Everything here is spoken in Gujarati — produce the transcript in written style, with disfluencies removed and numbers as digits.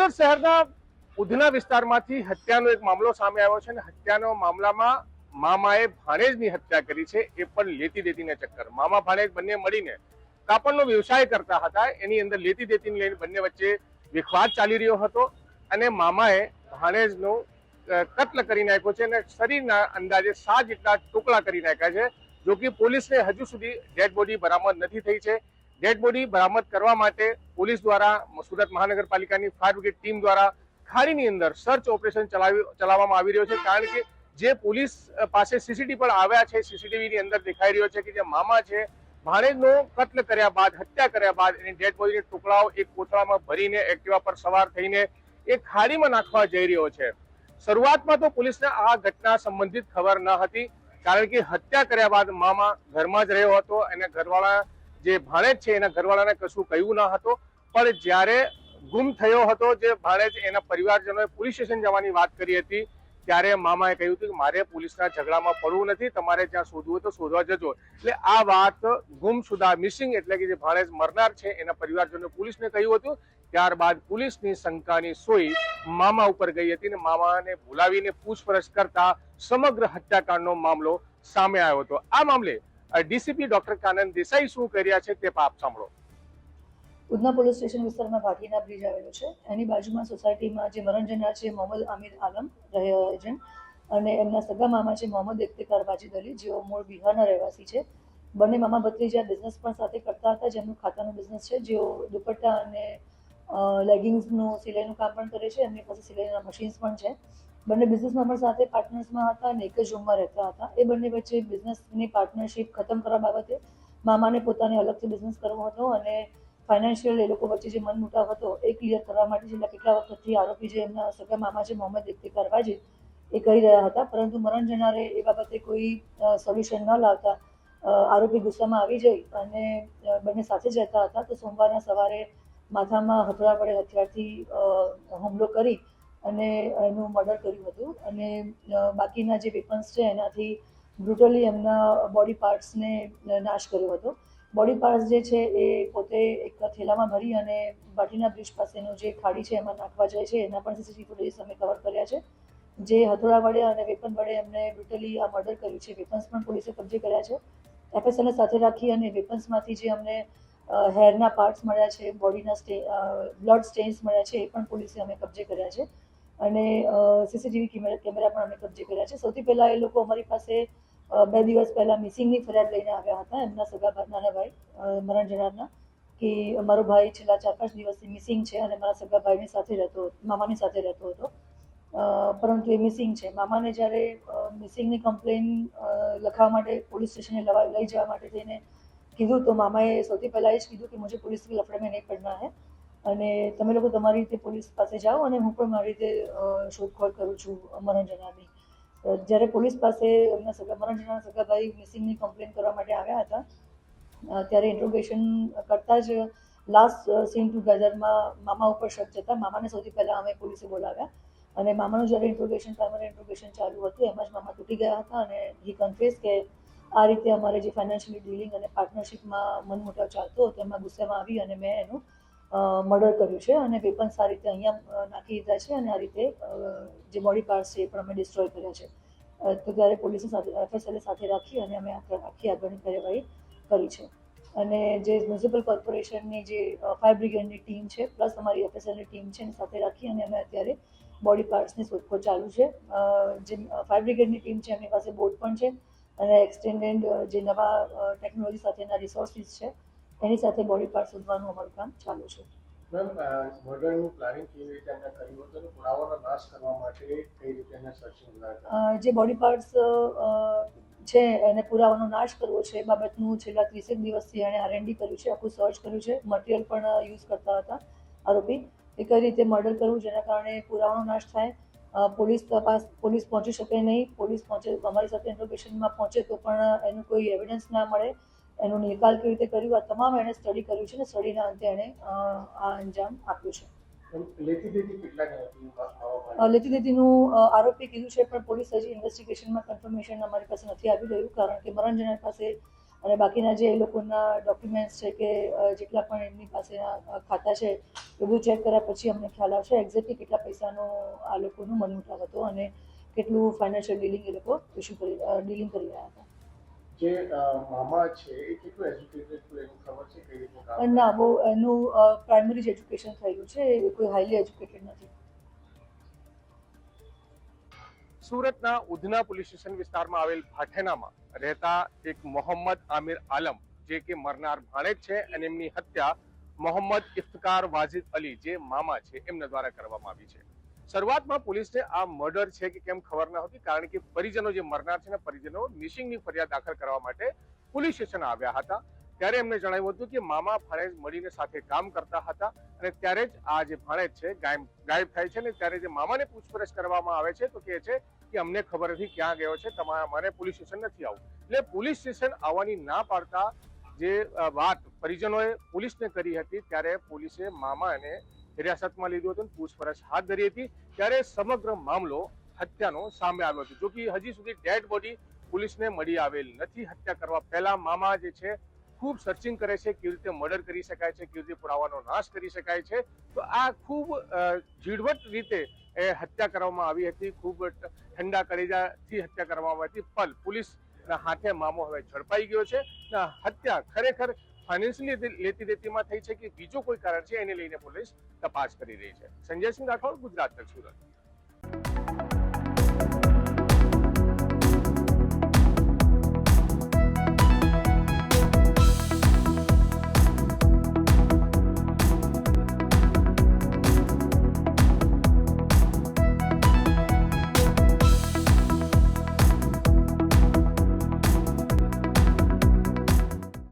સુરત શહેરના ઉધના વિસ્તારમાંથી હત્યાનો એક મામલો સામે આવ્યો છે અને હત્યાનો મામલામાં મામાએ ભાણેજની હત્યા કરી છે, એ પણ લેતી દેતીને ચક્કર. મામા ભાણેજ બંને મળીને કાપડનો વ્યવસાય કરતા હતા, એની અંદર લેતી દેતીને લઈને બંને વચ્ચે વિખવાદ ચાલી રહ્યો હતો અને મામાએ ભાણેજનો કત્લ કરી નાખ્યો છે અને શરીરના અંદાજે 7 જેટલા ટુકડા કરી નાખ્યા છે. જો કે પોલીસને હજુ સુધી ડેડ બોડી બરામદ નથી થઈ છે. ડેડ બોડી બરામદ કરવા માટે પોલીસ દ્વારા સુરત મહાનગરપાલિકાની ફાયર બ્રિગેડ ટીમ દ્વારા ખાડીની અંદર સર્ચ ઓપરેશન ચલાવવામાં આવી રહ્યો છે, કારણ કે જે પોલીસ પાસે સીસીટીવી પણ આવ્યા છે, સીસીટીવીની અંદર દેખાઈ રહ્યો છે કે જે મામા છે ભાણેજનો કત્લ કર્યા બાદ, હત્યા કર્યા બાદ એની ડેડ બોડીના ટુકડાઓ એક કોથળામાં ભરીને એક્ટિવા પર સવાર થઈને એક ખાડીમાં નાખવા જઈ રહ્યો છે. શરૂઆતમાં તો પોલીસને આ ઘટના સંબંધિત ખબર ન હતી, કારણ કે હત્યા કર્યા બાદ મામા ઘરમાં જ રહ્યો હતો અને ઘરવાળા જે ભાણેજ છે એના ઘરવાળાને કશું કહ્યું ન હતું. પણ જ્યારે ગુમ થયો હતો જે ભાણેજ, એના પરિવારજનોએ પોલીસ સ્ટેશન જવાની વાત કરી હતી ત્યારે મામાએ કહ્યું હતું કે મારે પોલીસના ઝઘડામાં પડવું નથી, તમારે જ્યાં શોધવું હોય તો શોધવા જજો. એટલે આ વાત ગુમશુદા, મિસિંગ એટલે કે જે ભાણેજ મરનાર છે એના પરિવારજનોએ પોલીસને કહ્યું હતું. ત્યારબાદ પોલીસની શંકાની સોય મામા ઉપર ગઈ હતી અને મામાને બોલાવીને પૂછપરછ કરતા સમગ્ર હત્યાકાંડનો મામલો સામે આવ્યો હતો. આ મામલે ડીસીપી ડોક્ટર કાનન દેસાઈ શું કર્યા છે તે આપ સાંભળો. ઉધના પોલીસ સ્ટેશન વિસ્તારમાં ભાટીના બ્રિજ આવેલો છે, એની બાજુમાં સોસાયટીમાં જે મરણ જનાર છે મોહમ્મદ આમિર આલમ એજન્ટ અને એમના સગા મામા છે મોહમ્મદ ઇફ્તિકાર વાજીદ અલી, જેઓ મૂળ બિહારના રહેવાસી છે. બંને મામા ભત્રીજા બિઝનેસ પણ સાથે કરતા હતા, જેમનું ખાતાનું બિઝનેસ છે, જેઓ દુપટ્ટા અને લેગિંગ્સનું સિલાઈનું કામ પણ કરે છે. એમની પાસે સિલાઈના મશીન્સ પણ છે. બંને બિઝનેસમાં પણ સાથે પાર્ટનર્સમાં હતા અને એક જ રૂમમાં રહેતા હતા. એ બંને વચ્ચે બિઝનેસની પાર્ટનરશિપ ખતમ કરવા બાબતે મામાને પોતાને અલગથી બિઝનેસ કરવો હતો અને ફાઇનાન્શિયલ એ લોકો વચ્ચે જે મનમુટાવ હતો એ ક્લિયર કરવા માટે છેલ્લા કેટલા વખતથી આરોપી જે એમના સગા મામા છે મોહમ્મદ ઇફ્તિકાર વાજીદ એ કહી રહ્યા હતા, પરંતુ મરણ જનારે એ બાબતે કોઈ સોલ્યુશન ન લાવતા આરોપી ગુસ્સામાં આવી જઈ અને બંને સાથે જ રહેતા હતા. તો સોમવારના સવારે માથામાં હથોડા વડે હથિયારથી હુમલો કરી અને એનું મર્ડર કર્યું હતું અને બાકીના જે વેપન્સ છે એનાથી બ્રુટલી એમના બોડી પાર્ટ્સને નાશ કર્યો હતો. બોડી પાર્ટ્સ જે છે એ પોતે એક થેલામાં ભરી અને ભાટીના બ્રિજ પાસેનું જે ખાડી છે એમાં નાખવા જાય છે. એના પણ સીસીટીવી ફૂટેજ અમે કવર કર્યા છે. જે હથોડા વડે અને વેપન વડે એમને બ્રુટલી આ મર્ડર કર્યું છે. વેપન્સ પણ પોલીસે કબજે કર્યા છે. એફએસએલને સાથે રાખી અને વેપન્સમાંથી જે અમને હેરના પાર્ટ્સ મળ્યા છે, બોડીના બ્લડ સ્ટેન્સ મળ્યા છે, એ પણ પોલીસે અમે કબજે કર્યા છે અને સીસીટીવી કેમેરા પણ અમે કબજે કર્યા છે. સૌથી પહેલાં એ લોકો અમારી પાસે 2 દિવસ પહેલા મિસિંગની ફરિયાદ લઈને આવ્યા હતા એમના સગા નાના ભાઈ મરણ જનારના, કે મારો ભાઈ છેલ્લા 4-5 દિવસથી મિસિંગ છે અને મારા સગા ભાઈની સાથે રહેતો, મામાની સાથે રહેતો હતો, પરંતુ એ મિસિંગ છે. મામાને જ્યારે મિસિંગની કમ્પ્લેન લખવા માટે પોલીસ સ્ટેશને લઈ જવા માટે થઈને કીધું તો મામાએ સૌથી પહેલાં એ જ કીધું કે મુझे पुलिस के लफड़े में नहीं पड़ना है અને તમે લોકો તમારી રીતે પોલીસ પાસે જાઓ અને હું પણ મારી રીતે શોધખોળ કરું છું મરણ જનારની. જ્યારે પોલીસ પાસે એમના મરણ જનારના સગાભાઈ મિસિંગની કમ્પ્લેન કરવા માટે આવ્યા હતા ત્યારે ઇન્ટ્રોગેશન કરતાં જ લાસ્ટ સીન ટુગેધરમાં મામા ઉપર શક જતા મામાને સૌથી પહેલાં અમે પોલીસે બોલાવ્યા અને મામાનું જ્યારે પ્રાઇમરી ઇન્ટ્રોગેશન ચાલુ હતું એમાં જ મામા તૂટી ગયા હતા અને હી કન્ફેસ કે આ રીતે અમારે જે ફાઇનાન્શિયલી ડીલિંગ અને પાર્ટનરશિપમાં મનમોટાવ ચાલતો હતો એમાં ગુસ્સામાં આવી અને મેં એનું મર્ડર કર્યું છે અને વેપન્સ આ રીતે અહીંયા નાખી દીધા છે અને આ રીતે જે બોડી પાર્ટ્સ છે એ પણ અમે ડિસ્ટ્રોય કર્યા છે. તો ત્યારે પોલીસે એફએસએલએ સાથે રાખી અને અમે આખી આગળની કાર્યવાહી કરી છે અને જે મ્યુનિસિપલ કોર્પોરેશનની જે ફાયર બ્રિગેડની ટીમ છે પ્લસ અમારી એફએસએલની ટીમ છે એની સાથે રાખી અને અમે અત્યારે બોડી પાર્ટ્સની શોધખોળ ચાલુ છે. જે ફાયર બ્રિગેડની ટીમ છે એમની પાસે બોટ પણ છે અને એક્સટેન્ડેડ જે નવા ટેકનોલોજી સાથેના રિસોર્સિસ છે એની સાથે બોડી પાર્ટ શોધવાનું અમારું કામ ચાલુ છે. મેમ, મર્ડરનું પ્લાનિંગ કેવી રીતે એમને કર્યું હતું અને પુરાવાનો નાશ કરવા માટે કઈ રીતે એને સર્ચિંગ હતા? જે બોડી પાર્ટ્સ છે એને પુરાવાનો નાશ કરવો છે એ બાબતનું છેલ્લા 30 દિવસથી એણે R&D કર્યું છે, આખું સર્ચ કર્યું છે. મટીરિયલ પણ યુઝ કરતા હતા આરોપી, એ કઈ રીતે મર્ડર કરવું જેના કારણે પુરાવાનો નાશ થાય, પોલીસ પહોંચી શકે નહીં, પોલીસ પહોંચે અમારી સાથે ઇન્ટ્રોગેશનમાં પહોંચે તો પણ એનું કોઈ એવિડન્સ ના મળે, એનું નિકાલ કેવી રીતે કર્યું, આ તમામ એણે સ્ટડી કર્યું છે અને સ્ટડીના અંતે એણે આ અંજામ આપ્યું છે. લેતી દેતીનું આરોપી કીધું છે પણ પોલીસ હજી ઇન્વેસ્ટિગેશનમાં કન્ફર્મેશન અમારી પાસે નથી આવી રહ્યું, કારણ કે મરણ જનાર પાસે અને બાકીના જે એ લોકોના ડોક્યુમેન્ટ્સ છે કે જેટલા પણ એમની પાસેના ખાતા છે એ બધું ચેક કર્યા પછી અમને ખ્યાલ આવશે એક્ઝેક્ટલી કેટલા પૈસાનો આ લોકોનો મનમુટાવ હતો અને કેટલું ફાઇનાન્શિયલ ડીલિંગ એ લોકો ડીલિંગ કરી રહ્યા હતા. જે મામા છે એ કેટલું એજ્યુકેટેડ એનું ખબર છે કઈ રીતનું કામ ના, બહુ એનું પ્રાઇમરી જ એજ્યુકેશન થયેલું છે, એ કોઈ હાઈલી એજ્યુકેટેડ નથી. સુરતના ઉધના પોલીસ સ્ટેશન વિસ્તારમાં આવેલ ભાઠેનામાં રહેતા એક મોહમ્મદ આમિર આલમ જે કે મરનાર ભાણેજ છે અને એમની હત્યા મોહમ્મદ ઇફ્તકાર વાજિદ અલી જે મામા છે એમના દ્વારા કરવામાં આવી છે. શરૂઆતમાં પોલીસને આ મર્ડર છે કે કેમ ખબર ન હતી, કારણ કે પરિજનો જે મરનાર છે ને પરિજનો મિસિંગની ફરિયાદ દાખલ કરવા માટે પોલીસ સ્ટેશન આવ્યા હતા. ત્યારે એમને જણાવ્યું હતું કે મામા ભાણેજ મળીને સાથે કામ કરતા હતા અને ત્યારે જ આ જે ભાણેજ છે ગાયબ થાય છે ને ત્યારે જે મામાને પૂછપરછ કરવામાં આવે છે તો કહે છે કે અમને ખબર નથી ક્યાં ગયો છે, તમારે પોલીસ સ્ટેશન નથી આવવું. એટલે પોલીસ સ્ટેશન આવવાની ના પાડતા જે વાત પરિજનોએ પોલીસને કરી હતી ત્યારે પોલીસે મામાને હિરાસતમાં લીધું હતું, પૂછપરછ હાથ ધરી હતી. ત્યારે સમગ્ર મામલો હત્યાનો સામે આવ્યો હતો. જો કે હજી સુધી ડેડ બોડી પોલીસને મળી આવેલ નથી. હત્યા કરવા પહેલા મામા જે છે ખૂબ સર્ચિંગ કરે છે, કેવી રીતે મર્ડર કરી શકાય છે, કેવી રીતે પુરાવાનો નાશ કરી શકાય છે. તો આ ખૂબ ઝીણવટ રીતે હત્યા કરવામાં આવી હતી, ખૂબ ઠંડા કલેજાથી હત્યા કરવામાં આવી હતી. પણ પોલીસના હાથે મામો હવે ઝડપાઈ ગયો છે. હત્યા ખરેખર ફાઇનાન્શિયલી લેતી દેતીમાં થઈ છે કે બીજું કોઈ કારણ છે એને લઈને પોલીસ તપાસ કરી રહી છે. સંજયસિંહ રાઠોડ, ગુજરાત તક, સુરત.